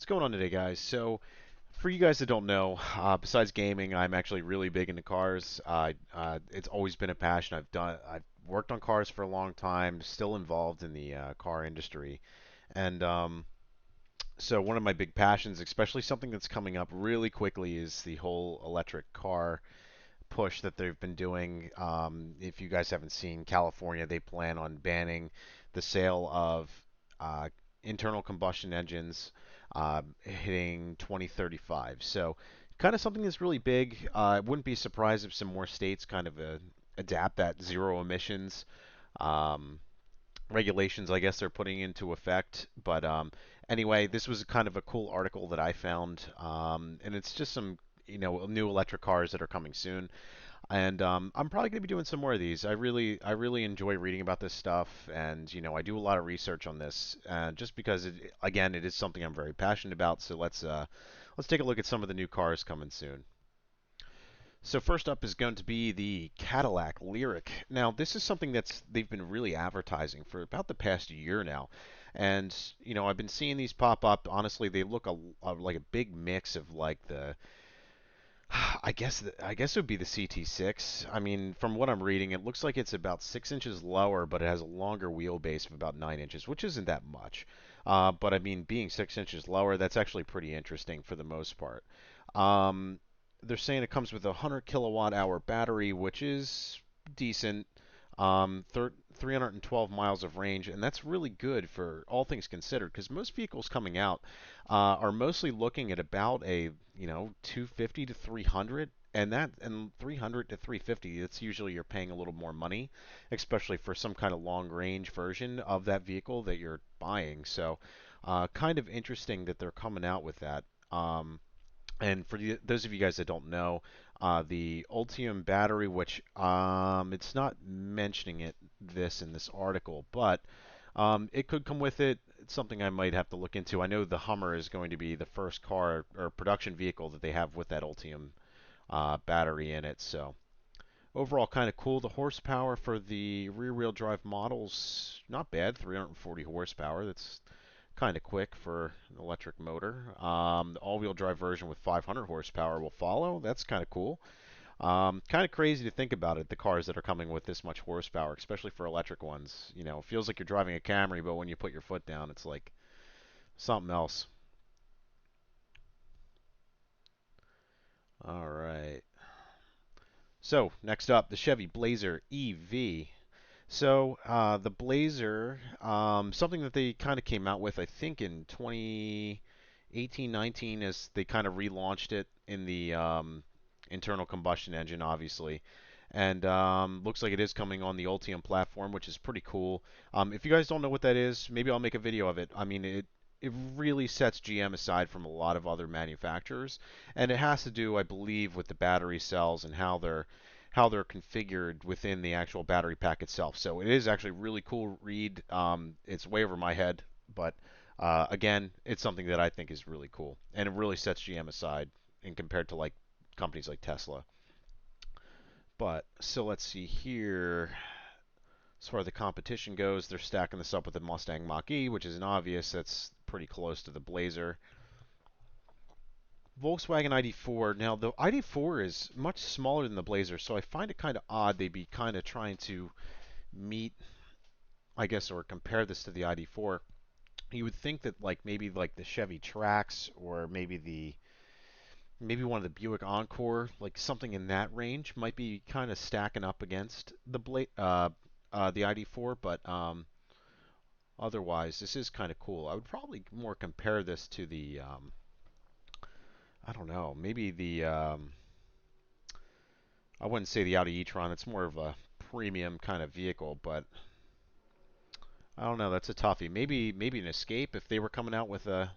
What's going on today, guys? So, for you guys that don't know, besides gaming, I'm actually really big into cars. It's always been a passion. I've worked on cars for a long time, still involved in the car industry, and so one of my big passions, especially something that's coming up really quickly, is the whole electric car push that they've been doing. If you guys haven't seen, California, they plan on banning the sale of uh, internal combustion engines hitting 2035. So, kind of something that's really big. I wouldn't be surprised if some more states kind of adapt that zero emissions um, regulations, I guess they're putting into effect. But anyway, this was kind of a cool article that I found, and it's just some new electric cars that are coming soon. And I'm probably going to be doing some more of these. I really enjoy reading about this stuff, and I do a lot of research on this, just because again, it is something I'm very passionate about. So let's take a look at some of the new cars coming soon. So first up is going to be the Cadillac Lyric. Now, this is something they've been really advertising for about the past year now. And, I've been seeing these pop up. Honestly, they look like a big mix of like the I guess it would be the CT6. I mean, from what I'm reading, it looks like it's about 6 inches lower, but it has a longer wheelbase of about 9 inches, which isn't that much. But I mean, being 6 inches lower, that's actually pretty interesting for the most part. Um, they're saying it comes with a 100 kilowatt hour battery, which is decent. 312 miles of range, and that's really good for all things considered, because most vehicles coming out are mostly looking at about a 250 to 300, and 300 to 350, that's usually you're paying a little more money, especially for some kind of long range version of that vehicle that you're buying. So kind of interesting that they're coming out with that. And for those of you guys that don't know, the Ultium battery, which it's not mentioning this in this article, but it could come with it. It's something I might have to look into. I know the Hummer is going to be the first car or production vehicle that they have with that Ultium battery in it. So overall, kind of cool. The horsepower for the rear-wheel drive models, not bad. 340 horsepower. That's kind of quick for an electric motor. The all-wheel drive version with 500 horsepower will follow. That's kind of cool. Kind of crazy to think about it, the cars that are coming with this much horsepower, especially for electric ones. It feels like you're driving a Camry, but when you put your foot down, it's like something else. All right. So, next up, the Chevy Blazer EV. So, the Blazer, something that they kind of came out with, I think, in 2018, 19, as they kind of relaunched it in the internal combustion engine, obviously. And looks like it is coming on the Ultium platform, which is pretty cool. If you guys don't know what that is, maybe I'll make a video of it. I mean, it really sets GM aside from a lot of other manufacturers, and it has to do, I believe, with the battery cells and how they're configured within the actual battery pack itself. So it is actually really cool read. It's way over my head, but again, it's something that I think is really cool, and it really sets GM aside in compared to like companies like Tesla. But so let's see here. As far as the competition goes, they're stacking this up with the Mustang Mach-E, which is an obvious. That's pretty close to the Blazer. Volkswagen ID4. Now, the ID4 is much smaller than the Blazer, so I find it kind of odd they'd be kind of trying to meet, I guess, or compare this to the ID4. You would think that like maybe like the Chevy Trax or maybe one of the Buick Encore, like something in that range, might be kind of stacking up against the ID4, but otherwise, this is kind of cool. I would probably more compare this to the I don't know, maybe the I wouldn't say the Audi e-tron. It's more of a premium kind of vehicle, but I don't know. That's a toughie. Maybe an Escape if they were coming out with a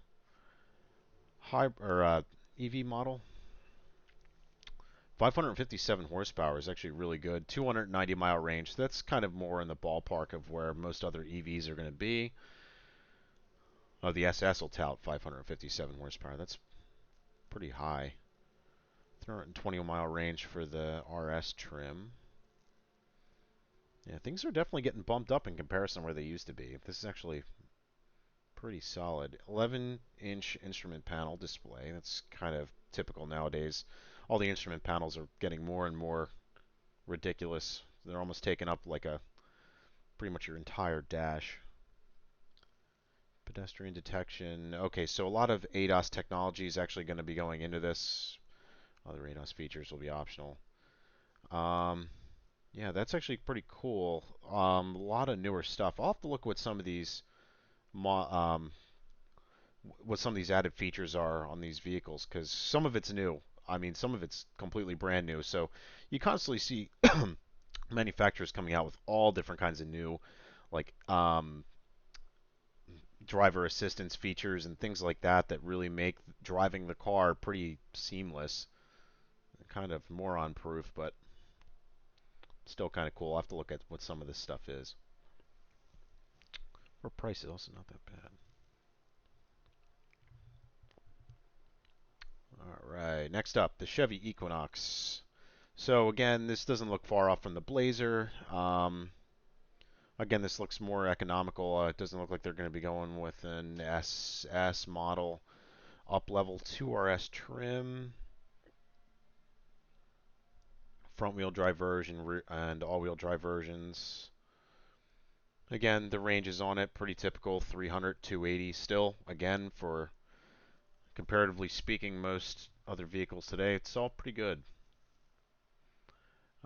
high or EV model. 557 horsepower is actually really good. 290-mile range. So that's kind of more in the ballpark of where most other EVs are going to be. Oh, the SS will tout 557 horsepower. That's pretty high. 320-mile range for the RS trim. Yeah, things are definitely getting bumped up in comparison where they used to be. This is actually Pretty solid. 11-inch instrument panel display. That's kind of typical nowadays. All the instrument panels are getting more and more ridiculous. They're almost taking up like a pretty much your entire dash. Pedestrian detection. Okay, so a lot of ADAS technology is actually going to be going into this. Other ADAS features will be optional. Um, yeah, that's actually pretty cool. A lot of newer stuff. I'll have to look what some of these what some of these added features are on these vehicles because some of it's new. I mean, some of it's completely brand new. So you constantly see manufacturers coming out with all different kinds of new, like driver assistance features and things like that that really make driving the car pretty seamless. Kind of moron proof, but still kind of cool. I'll have to look at what some of this stuff is. Or price is also not that bad. All right, next up, the Chevy Equinox. So again, this doesn't look far off from the Blazer. Again, this looks more economical. It doesn't look like they're going to be going with an SS model. Up level 2RS trim, front wheel drive version and all wheel drive versions. Again, the ranges on it pretty typical, 300, 280 still. Again, for comparatively speaking, most other vehicles today, it's all pretty good.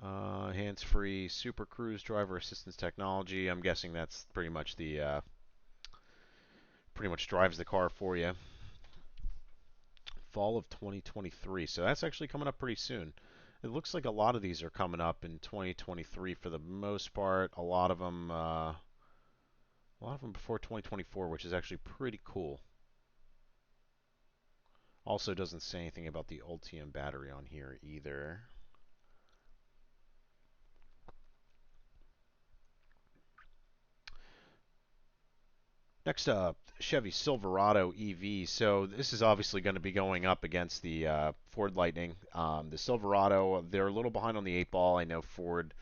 Hands-free Super Cruise driver assistance technology. I'm guessing that's pretty much the pretty much drives the car for you. Fall of 2023. So that's actually coming up pretty soon. It looks like a lot of these are coming up in 2023 for the most part. A lot of them before 2024, which is actually pretty cool. Also doesn't say anything about the Ultium battery on here either. Next up, Chevy Silverado EV. So this is obviously going to be going up against the Ford Lightning. The Silverado, they're a little behind on the eight ball. I know Ford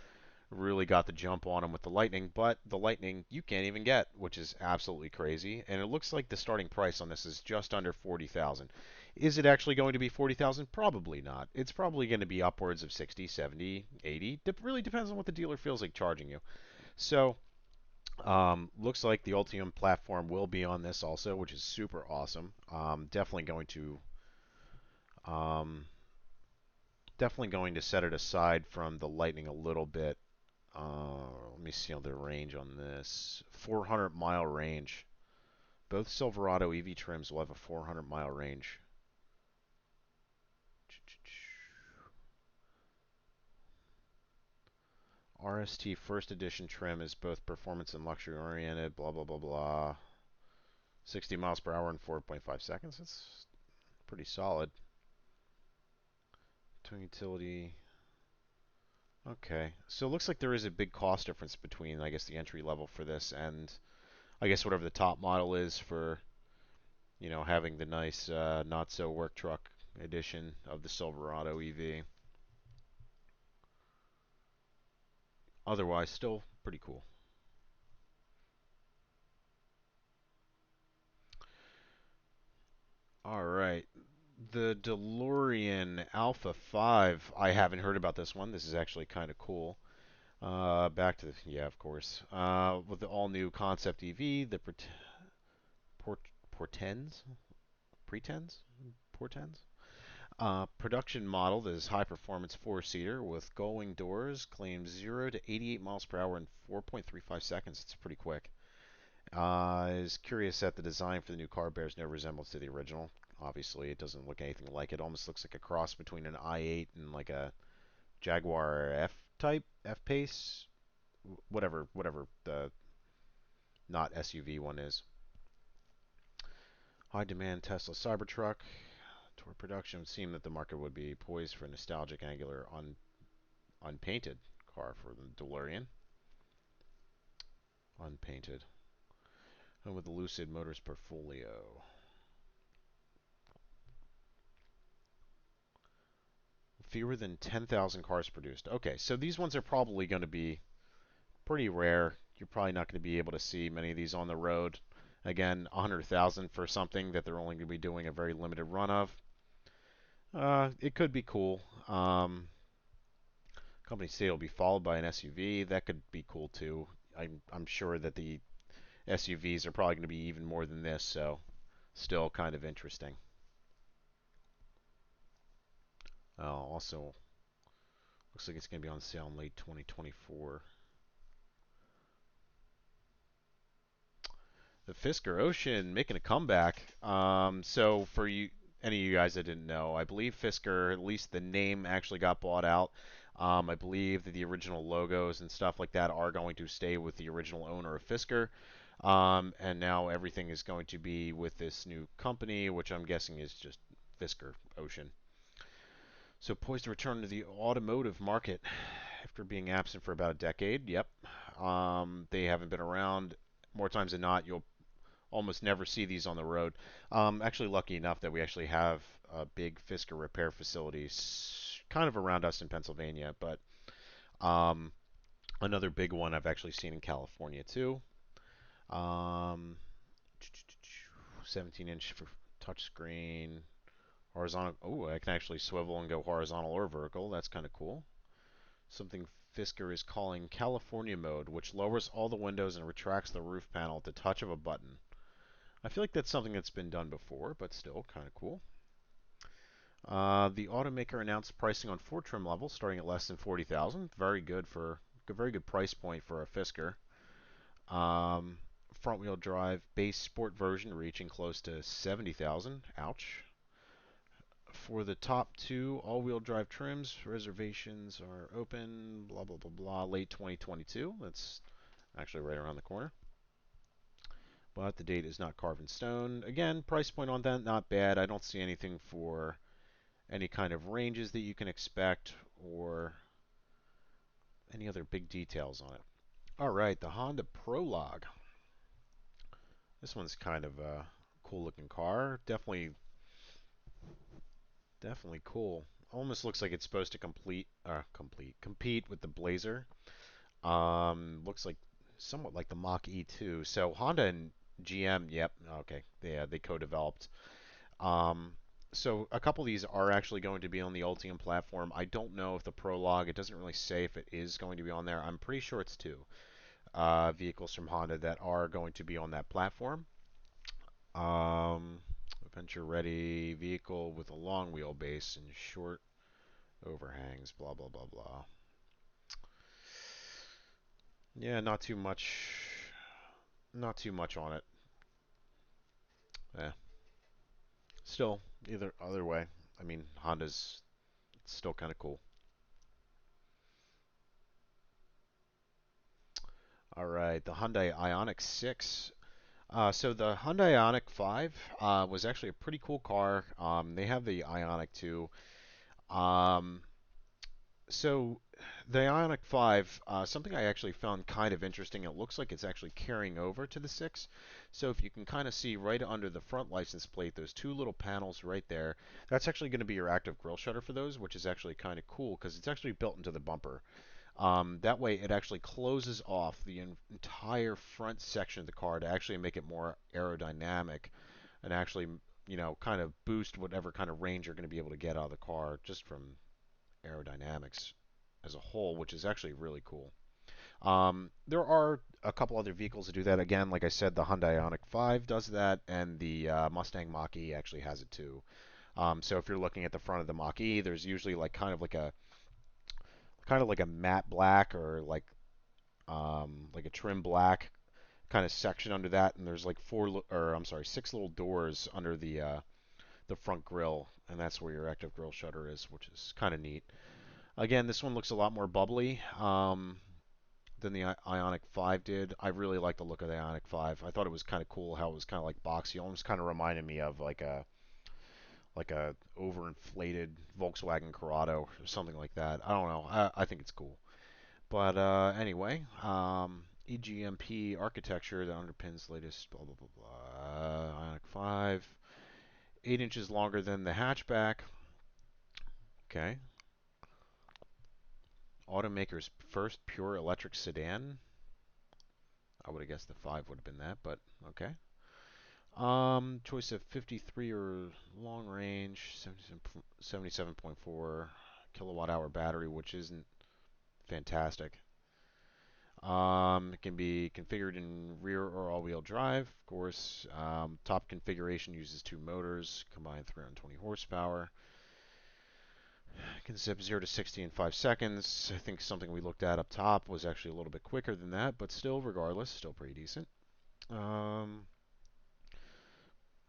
really got the jump on them with the Lightning, but the Lightning you can't even get, which is absolutely crazy. And it looks like the starting price on this is just under 40,000. Is it actually going to be 40,000? Probably not. It's probably going to be upwards of 60, 70, 80. It really depends on what the dealer feels like charging you. So looks like the Ultium platform will be on this also, which is super awesome. Um, definitely going to set it aside from the Lightning a little bit. Let me see on the range on this. 400-mile range. Both Silverado EV trims will have a 400-mile range. RST first edition trim is both performance and luxury oriented. Blah blah blah blah. 60 miles per hour in 4.5 seconds. That's pretty solid. Towing utility. Okay, so it looks like there is a big cost difference between, I guess, the entry level for this and I guess whatever the top model is for, having the nice not so work truck edition of the Silverado EV. Otherwise, still pretty cool. All right, the DeLorean Alpha 5. I haven't heard about this one. This is actually kind of cool. Back to the, yeah, of course. With the all-new concept EV, the portends, pretends, portends. Production model that is high performance four-seater with going doors claims 0 to 88 miles per hour in 4.35 seconds. It's pretty quick. Is curious that the design for the new car bears no resemblance to the original. Obviously, it doesn't look anything like it. Almost looks like a cross between an i8 and like a Jaguar F type, F Pace, whatever the not SUV one is. High demand Tesla Cybertruck. Toward production, it would seem that the market would be poised for a nostalgic, angular, unpainted car for the DeLorean. Unpainted. And with the Lucid Motors portfolio. Fewer than 10,000 cars produced. Okay, so these ones are probably going to be pretty rare. You're probably not going to be able to see many of these on the road. Again, 100,000 for something that they're only going to be doing a very limited run of. It could be cool. Companies say it'll be followed by an SUV. That could be cool too. I'm sure that the SUVs are probably going to be even more than this, so still kind of interesting. Also, looks like it's going to be on sale in late 2024. The Fisker Ocean making a comeback. So for you, any of you guys that didn't know, I believe Fisker, at least the name actually got bought out. I believe that the original logos and stuff like that are going to stay with the original owner of Fisker. And now everything is going to be with this new company, which I'm guessing is just Fisker Ocean. So poised to return to the automotive market after being absent for about a decade. Yep. They haven't been around. More times than not, you'll almost never see these on the road. Actually, lucky enough that we actually have a big Fisker repair facility kind of around us in Pennsylvania, but um, another big one I've actually seen in California too. Um, 17-inch for touchscreen, horizontal. Oh, I can actually swivel and go horizontal or vertical. That's kind of cool. Something Fisker is calling California mode, which lowers all the windows and retracts the roof panel at the touch of a button. I feel like that's something that's been done before, but still kind of cool. The automaker announced pricing on four trim levels, starting at less than 40,000. Very good for a very good price point for a Fisker. Um, Front-wheel drive base sport version reaching close to 70,000. Ouch. For the top two all-wheel drive trims, reservations are open. Blah blah blah blah. Late 2022. That's actually right around the corner. But the date is not carved in stone. Again, price point on that not bad. I don't see anything for any kind of ranges that you can expect or any other big details on it. All right, the Honda Prologue. This one's kind of a cool looking car. Definitely cool. Almost looks like it's supposed to compete with the Blazer. Looks like somewhat like the Mach E2. So Honda and GM, yep, okay, they co-developed. Um, so a couple of these are actually going to be on the Ultium platform. I don't know if the Prologue, it doesn't really say if it is going to be on there. I'm pretty sure it's two vehicles from Honda that are going to be on that platform. Um, Adventure ready vehicle with a long wheelbase and short overhangs, blah, blah, blah, blah. Yeah, not too much on it. Eh, still, either other way. I mean, Honda's still kind of cool. All right, the Hyundai Ioniq 6. So the Hyundai Ioniq 5 was actually a pretty cool car. They have the Ioniq 2. Um, so the Ioniq 5, something I actually found kind of interesting. It looks like it's actually carrying over to the 6. So if you can kind of see right under the front license plate, those two little panels right there, that's actually going to be your active grille shutter for those, which is actually kind of cool because it's actually built into the bumper. That way, it actually closes off the entire front section of the car to actually make it more aerodynamic and actually, kind of boost whatever kind of range you're going to be able to get out of the car just from aerodynamics as a whole, which is actually really cool. There are a couple other vehicles that do that. Again, like I said, the Hyundai Ioniq 5 does that, and the Mustang Mach-E actually has it too. So if you're looking at the front of the Mach-E, there's usually like kind of like a matte black or like a trim black kind of section under that, and there's like or I'm sorry, six little doors under the front grille, and that's where your active grille shutter is, which is kind of neat. Again, this one looks a lot more bubbly than the Ionic 5 did. I really like the look of the Ionic 5. I thought it was kind of cool how it was kind of like boxy, almost kind of reminded me of like a overinflated Volkswagen Corrado or something like that. I don't know. I think it's cool. But anyway, EGMP architecture that underpins latest blah blah blah blah. Ioniq 5, 8 inches longer than the hatchback. Okay. Automaker's first pure electric sedan. I would have guessed the 5 would have been that, but okay. Choice of 53 or long range, 77.4 kilowatt hour battery, which isn't fantastic. It can be configured in rear or all-wheel drive, of course. Top configuration uses two motors, combined 320 horsepower. It can zip 0 to 60 in 5 seconds. I think something we looked at up top was actually a little bit quicker than that, but still, regardless, still pretty decent. Um,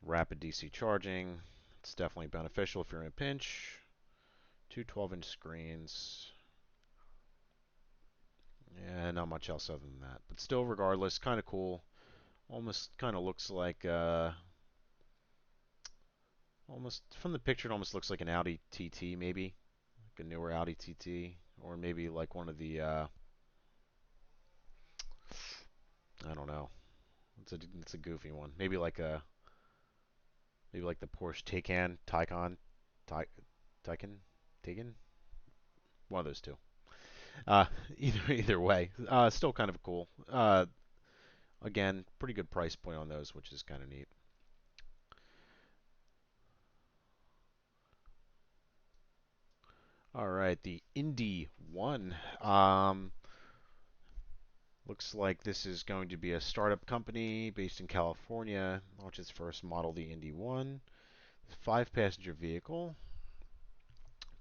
Rapid DC charging. It's definitely beneficial if you're in a pinch. Two 12-inch screens. Yeah, not much else other than that. But still, regardless, kind of cool. Almost kind of looks like, almost from the picture, it almost looks like an Audi TT, maybe. Like a newer Audi TT. Or maybe like one of the, I don't know. It's a goofy one. Maybe like the Porsche Taycan, Taycan, Taycan. One of those two. Uh, either way, still kind of cool. Again, pretty good price point on those, which is kind of neat. All right, the Indy One. Looks like this is going to be a startup company based in California. Launched its first model, the Indy One. Five-passenger vehicle.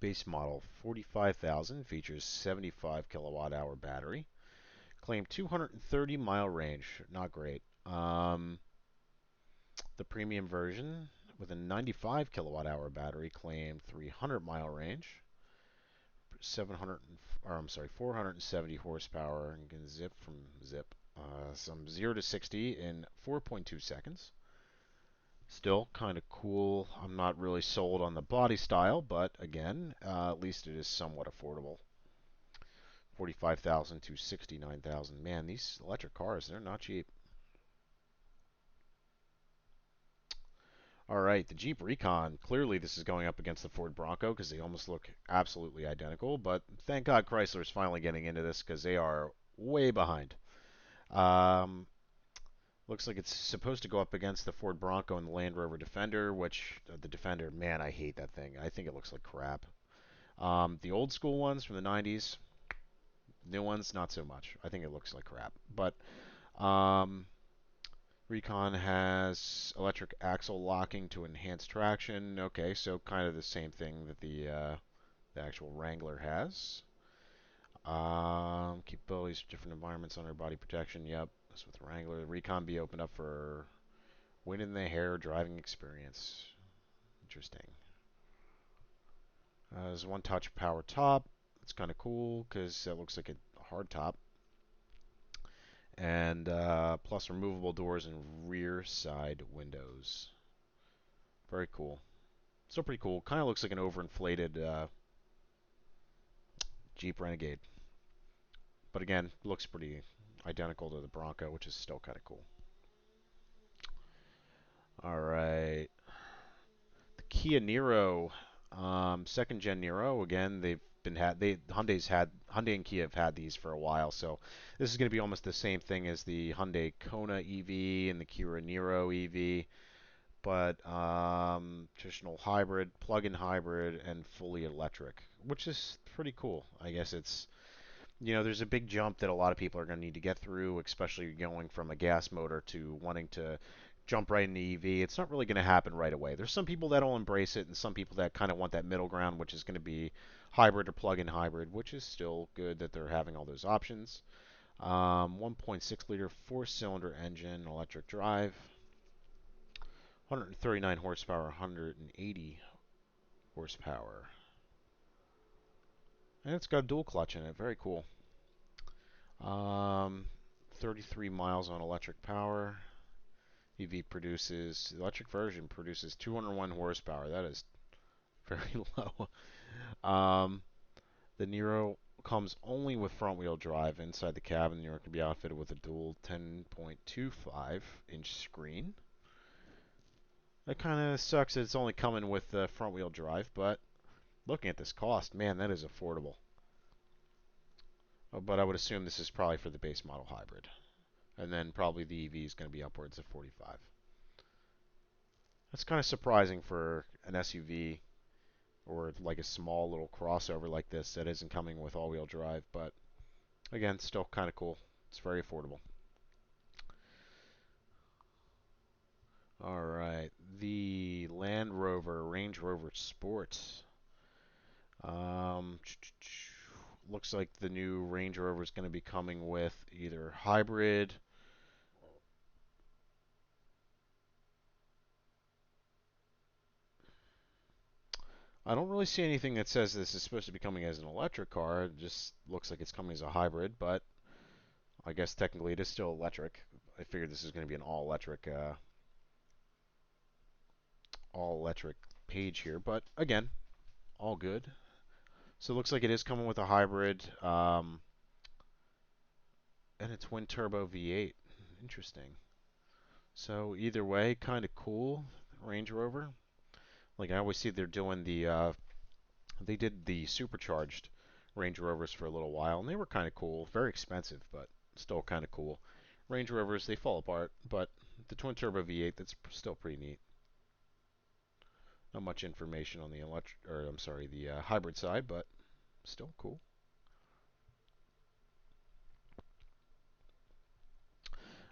Base model 45,000. Features 75 kilowatt hour battery. Claimed 230-mile range. Not great. The premium version with a 95 kilowatt hour battery claimed 300-mile range. 700 or I'm sorry, 470 horsepower and can zip some 0 to 60 in 4.2 seconds. Still kind of cool. I'm not really sold on the body style, but again, at least it is somewhat affordable. 45,000 to 69,000. Man, these electric cars, they're not cheap. All right, the Jeep Recon. Clearly, this is going up against the Ford Bronco because they almost look absolutely identical. But thank God Chrysler is finally getting into this because they are way behind. Um, Looks like it's supposed to go up against the Ford Bronco and the Land Rover Defender, which the Defender, man, I hate that thing. I think it looks like crap. The old school ones from the 90s, new ones, not so much. I think it looks like crap. But um, Recon has electric axle locking to enhance traction. Okay, so kind of the same thing that the actual Wrangler has. Capabilities for different environments under body protection. Yep, that's with the Wrangler. The Recon be opened up for wind in the hair driving experience. Interesting. There's one touch power top. It's kind of cool because it looks like a hard top. And plus removable doors and rear side windows. Very cool. Still pretty cool. Kind of looks like an overinflated Jeep Renegade. But again, looks pretty identical to the Bronco, which is still kind of cool. All right. The Kia Niro, second gen Niro. Again, Hyundai and Kia have had these for a while, so this is going to be almost the same thing as the Hyundai Kona EV and the Kia Niro EV, but traditional hybrid, plug-in hybrid, and fully electric, which is pretty cool. I guess there's a big jump that a lot of people are going to need to get through, especially going from a gas motor to wanting to jump right into EV. It's not really going to happen right away. There's some people that'll embrace it, and some people that kind of want that middle ground, which is going to be hybrid or plug-in hybrid, which is still good that they're having all those options. 1.6 liter four-cylinder engine, electric drive, 139 horsepower, 180 horsepower. And it's got a dual clutch in it. Very cool. Um, 33 miles on electric power. The electric version produces 201 horsepower. That is very low. Um, the Nero comes only with front wheel drive. Inside the cabin, the Nero can be outfitted with a dual 10.25-inch screen. That kind of sucks that it's only coming with the front wheel drive, but looking at this cost, man, that is affordable. Oh, but I would assume this is probably for the base model hybrid. And then probably the EV is going to be upwards of 45. That's kind of surprising for an SUV or like a small little crossover like this that isn't coming with all-wheel drive, but again, still kind of cool. It's very affordable. All right, the Land Rover Range Rover Sport. Um, looks like the new Range Rover is going to be coming with either hybrid. I don't really see anything that says this is supposed to be coming as an electric car. It just looks like it's coming as a hybrid, but I guess technically it is still electric. I figured this is going to be an all electric page here, but again, all good. So it looks like it is coming with a hybrid and a twin turbo V8. Interesting. So either way, kind of cool. Range Rover. Like I always see they're doing they did the supercharged Range Rovers for a little while, and they were kind of cool. Very expensive, but still kind of cool. Range Rovers, they fall apart, but the twin turbo V8, that's still pretty neat. Not much information on the the hybrid side, but still cool.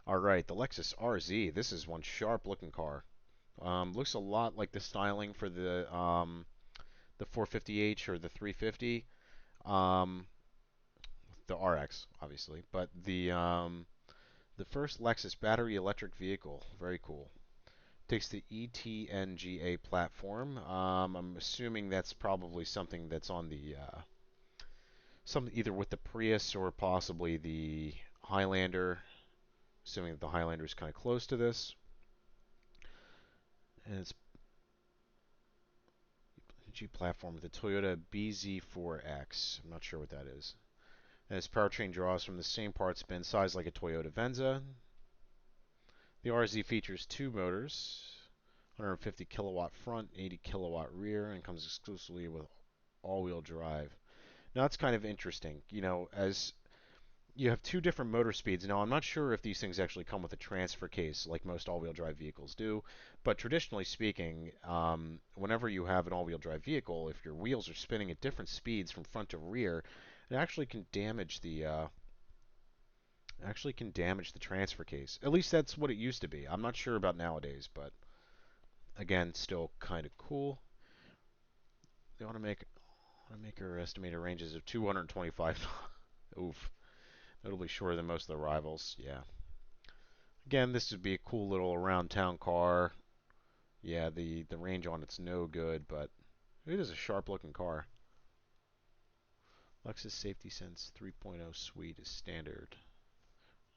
All right, the Lexus RZ. This is one sharp-looking car. Looks a lot like the styling for the 450h or the 350. Um, the RX, obviously, but the first Lexus battery electric vehicle. Very cool. Takes the ETNGA platform. I'm assuming that's probably something that's on the some either with the Prius or possibly the Highlander. Assuming that the Highlander is kind of close to this, and it's G platform with the Toyota BZ4X. I'm not sure what that is. And its powertrain draws from the same parts bin size like a Toyota Venza. The RZ features two motors, 150 kilowatt front, 80 kilowatt rear, and comes exclusively with all-wheel drive. Now that's kind of interesting. As you have two different motor speeds. Now I'm not sure if these things actually come with a transfer case like most all-wheel drive vehicles do, but traditionally speaking, whenever you have an all-wheel drive vehicle, if your wheels are spinning at different speeds from front to rear, it actually can damage the transfer case. At least that's what it used to be. I'm not sure about nowadays, but again, still kind of cool. The automaker estimated ranges of 225. Oof, notably shorter than most of the rivals. Yeah. Again, this would be a cool little around town car. Yeah, the range on it's no good, but it is a sharp looking car. Lexus Safety Sense 3.0 Suite is standard.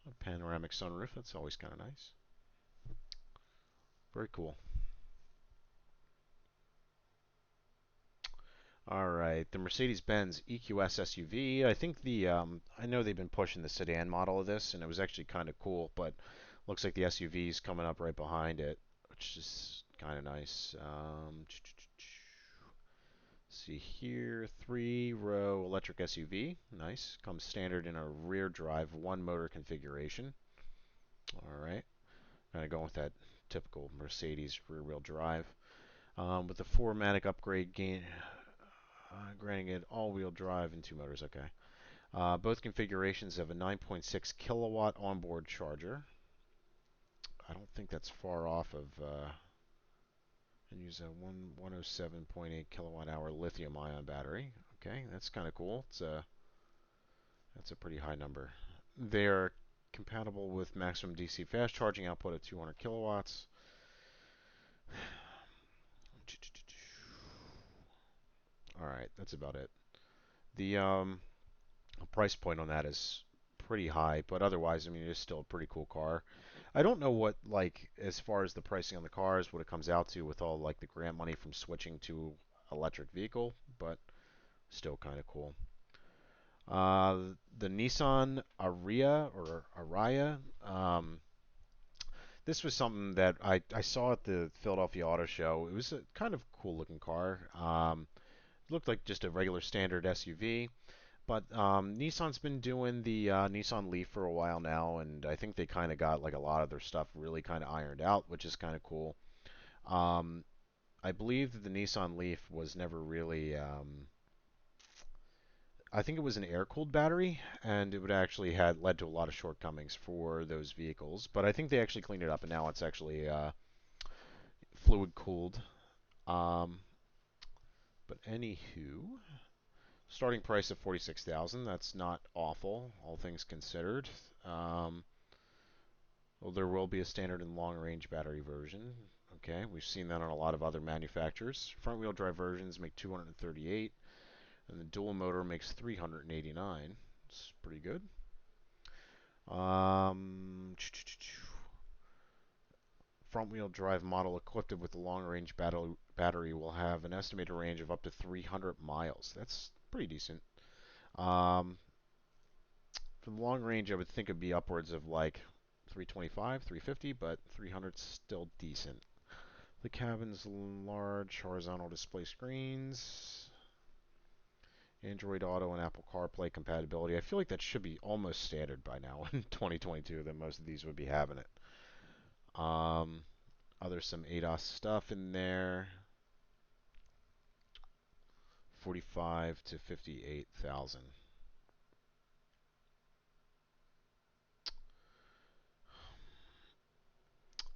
A panoramic sunroof, that's always kind of nice. Very cool. All right, the Mercedes-Benz EQS SUV. I think I know they've been pushing the sedan model of this, and it was actually kind of cool, but looks like the SUV is coming up right behind it, which is kind of nice. See here, three-row electric SUV. Nice. Comes standard in a rear drive, one motor configuration. All right. Kind of going with that typical Mercedes rear-wheel drive. With the 4MATIC upgrade granting it all-wheel drive and two motors. Okay. Both configurations have a 9.6 kilowatt onboard charger. I don't think that's far off of. And use a 107.8 kilowatt hour lithium ion battery. Okay, that's kind of cool. That's a pretty high number. They're compatible with maximum DC fast charging output of 200 kilowatts. All right, that's about it. The price point on that is pretty high, but otherwise, I mean, it's still a pretty cool car. I don't know what, like, as far as the pricing on the cars, what it comes out to with all like the grant money from switching to electric vehicle, but still kind of cool. The Nissan Ariya. This was something that I saw at the Philadelphia Auto Show. It was a kind of cool looking car. It looked like just a regular standard SUV, but Nissan's been doing the Nissan Leaf for a while now, and I think they kind of got like a lot of their stuff really kind of ironed out, which is kind of cool. Um, I believe that the Nissan Leaf was never really. I think it was an air-cooled battery, and it would actually had led to a lot of shortcomings for those vehicles. But I think they actually cleaned it up, and now it's actually fluid-cooled. Um, but anywho, starting price of 46,000. That's not awful, all things considered. Um, well, there will be a standard and long-range battery version. Okay, we've seen that on a lot of other manufacturers. Front-wheel drive versions make 238, and the dual motor makes 389. It's pretty good. Um, Front-wheel drive model equipped with the long-range battery will have an estimated range of up to 300 miles. That's pretty decent. Um, for the long range, I would think it'd be upwards of like 325, 350, but 300's still decent. The cabin's large, horizontal display screens, Android Auto and Apple CarPlay compatibility. I feel like that should be almost standard by now in 2022 that most of these would be having it. Um, There's some ADAS stuff in there. 45 to 58,000.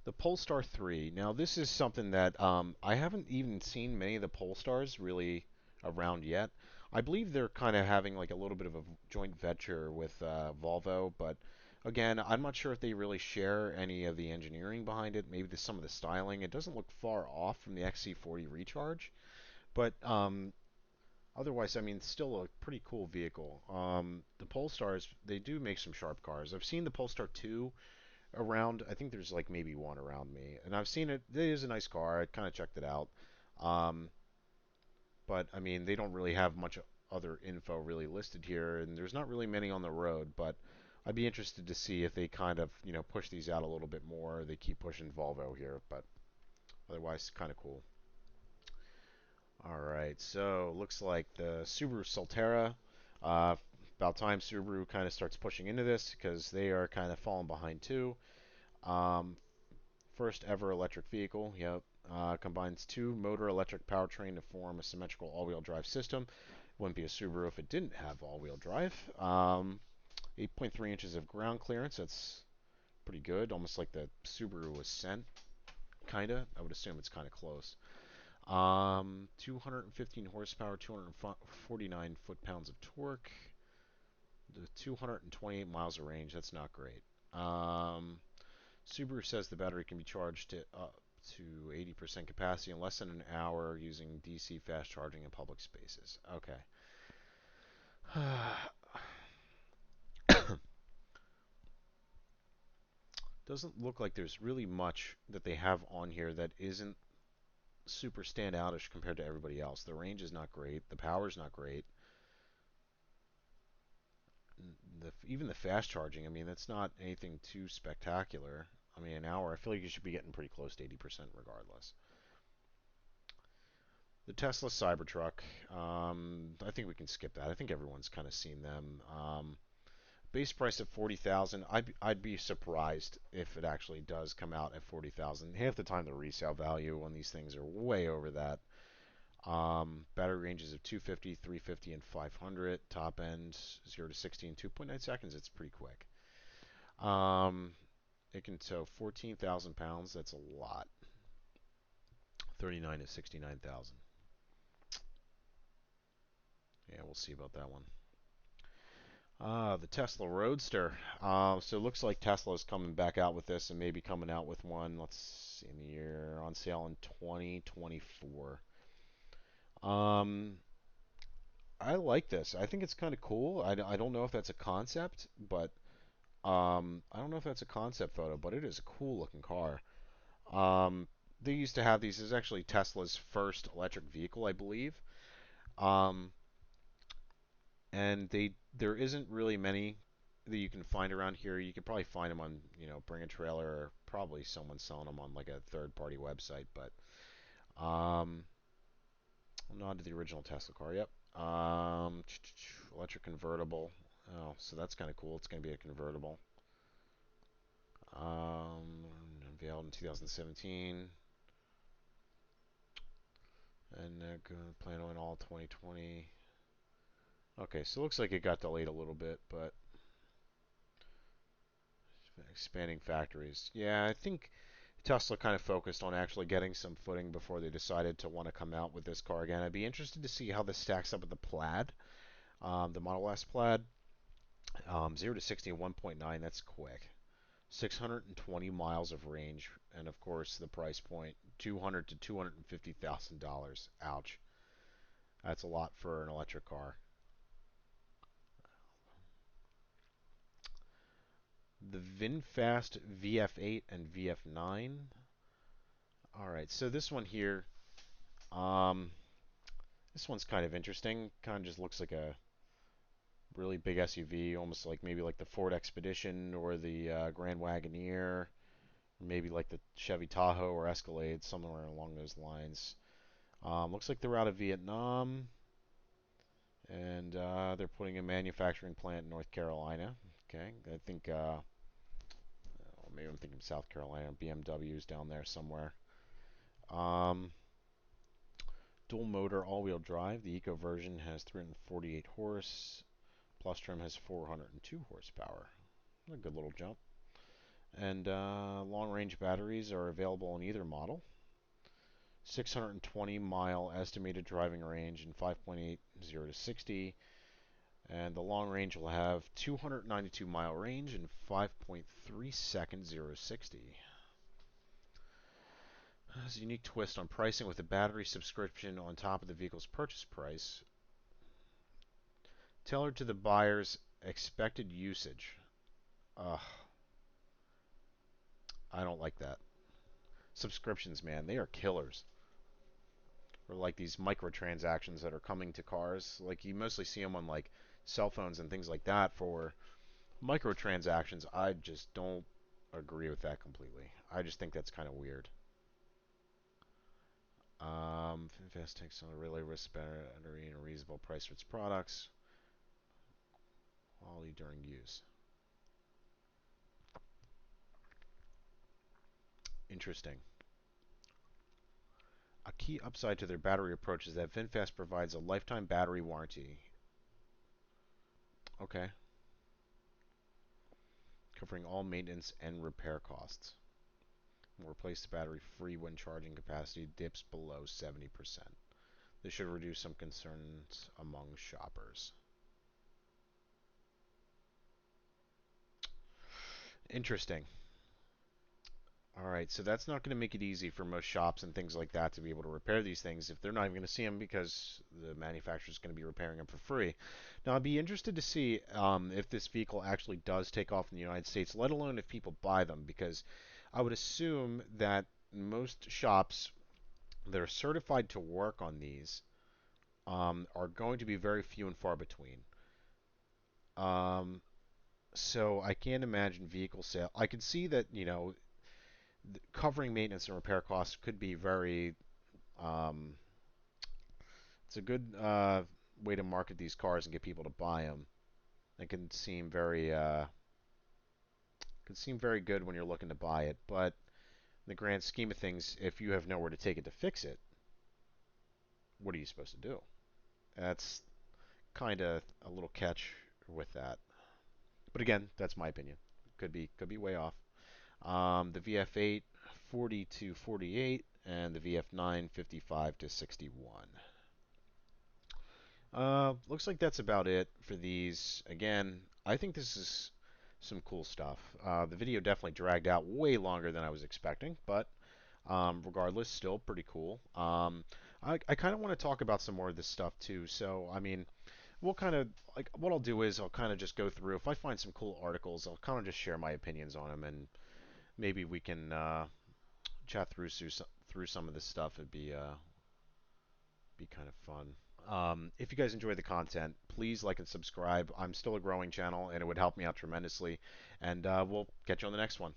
The Polestar 3. Now, this is something that I haven't even seen many of the Polestars really around yet. I believe they're kind of having like a little bit of a joint venture with Volvo, but again, I'm not sure if they really share any of the engineering behind it. Maybe some of the styling. It doesn't look far off from the XC40 Recharge, but otherwise, I mean, still a pretty cool vehicle. The Polestars, they do make some sharp cars. I've seen the Polestar 2 around. I think there's like maybe one around me, and I've seen it. It is a nice car. I kind of checked it out, um, but I mean they don't really have much other info really listed here, and there's not really many on the road. But I'd be interested to see if they kind of push these out a little bit more. They keep pushing Volvo here, but otherwise kind of cool. All right, so looks like the Subaru Solterra. Uh, about time Subaru kind of starts pushing into this because they are kind of falling behind too. Um, First ever electric vehicle, yep. Combines two motor electric powertrain to form a symmetrical all-wheel drive system. Wouldn't be a Subaru if it didn't have all-wheel drive. 8.3 inches of ground clearance. That's pretty good. Almost like the Subaru was sent, kinda. I would assume it's kind of close. 215 horsepower, 249 foot-pounds of torque. The 228 miles of range. That's not great. Subaru says the battery can be charged up to 80% capacity in less than an hour using DC fast charging in public spaces. Okay. Doesn't look like there's really much that they have on here that isn't super standoutish compared to everybody else. The range is not great. The power's not great. Even the fast charging, I mean, that's not anything too spectacular. I mean, an hour, I feel like you should be getting pretty close to 80% regardless. The Tesla Cybertruck, I think we can skip that. I think everyone's kind of seen them. Base price of 40,000. I'd be surprised if it actually does come out at 40,000. Half the time the resale value on these things are way over that. Battery ranges of 250, 350, and 500. Top end 0 to 60 in 2.9 seconds. It's pretty quick. Um, it can tow 14,000 pounds. That's a lot. 39 to 69,000. Yeah, we'll see about that one. The Tesla Roadster. So it looks like Tesla is coming back out with this and maybe coming out with one, let's see, in the year on sale in 2024. Um, I like this. I think it's kind of cool. I don't know if that's a concept, but I don't know if that's a concept photo, but it is a cool looking car. Um, they used to have these. This is actually Tesla's first electric vehicle, I believe. Um, and there isn't really many that you can find around here. You could probably find them on Bring a Trailer or probably someone selling them on like a third party website. But um, not to the original Tesla car. Yep. Electric convertible. Oh, so that's kind of cool. It's going to be a convertible. Unveiled in 2017. And they're going to plan on all 2020. Okay, so it looks like it got delayed a little bit, but expanding factories. Yeah, I think Tesla kind of focused on actually getting some footing before they decided to want to come out with this car again. I'd be interested to see how this stacks up with the Plaid, the Model S Plaid. 0 to 60 in 1.9, that's quick. 620 miles of range, and of course the price point, $200 to $250,000. Ouch, that's a lot for an electric car. The VinFast VF8 and VF9. All right, so this one here, um, this one's kind of interesting. Kind of just looks like a really big SUV, almost like maybe like the Ford Expedition or the Grand Wagoneer, maybe like the Chevy Tahoe or Escalade, somewhere along those lines. Looks like they're out of Vietnam, and they're putting a manufacturing plant in North Carolina. Okay, I think maybe I'm thinking South Carolina. BMW's down there somewhere. Um, Dual motor, all-wheel drive. The Eco version has 348 horse. Plus trim has 402 horsepower. A good little jump. And long-range batteries are available in either model. 620-mile estimated driving range in 5.8 0 to 60. And the long range will have 292-mile range in 5.3 seconds 0 to 60. Has a unique twist on pricing with a battery subscription on top of the vehicle's purchase price, tailored to the buyer's expected usage. Ugh, I don't like that. Subscriptions, man, they are killers. Or like these microtransactions that are coming to cars. Like you mostly see them on like cell phones and things like that for microtransactions. I just don't agree with that completely. I just think that's kind of weird. Invest takes on a really risk battery and a reasonable price for its products. Quality during use. Interesting. A key upside to their battery approach is that VinFast provides a lifetime battery warranty. Okay. Covering all maintenance and repair costs. Will replace the battery free when charging capacity dips below 70%. This should reduce some concerns among shoppers. Interesting. All right, so that's not going to make it easy for most shops and things like that to be able to repair these things if they're not even going to see them because the manufacturer is going to be repairing them for free. Now, I'd be interested to see if this vehicle actually does take off in the United States, let alone if people buy them, because I would assume that most shops that are certified to work on these are going to be very few and far between. Um, so I can't imagine vehicle sale. I can see that, covering maintenance and repair costs could be very. Um, it's a good way to market these cars and get people to buy them. It can seem very good when you're looking to buy it, but in the grand scheme of things, if you have nowhere to take it to fix it, what are you supposed to do? That's kind of a little catch with that. But again, that's my opinion. Could be way off. The VF8 40 to 48, and the VF9 55 to 61. Looks like that's about it for these. Again, I think this is some cool stuff. The video definitely dragged out way longer than I was expecting, but regardless, still pretty cool. I kind of want to talk about some more of this stuff too. So, I mean, we'll kind of like what I'll do is I'll kind of just go through. If I find some cool articles, I'll kind of just share my opinions on them, and maybe we can chat through some of this stuff. It'd be kind of fun. If you guys enjoy the content, please like and subscribe. I'm still a growing channel, and it would help me out tremendously. And we'll catch you on the next one.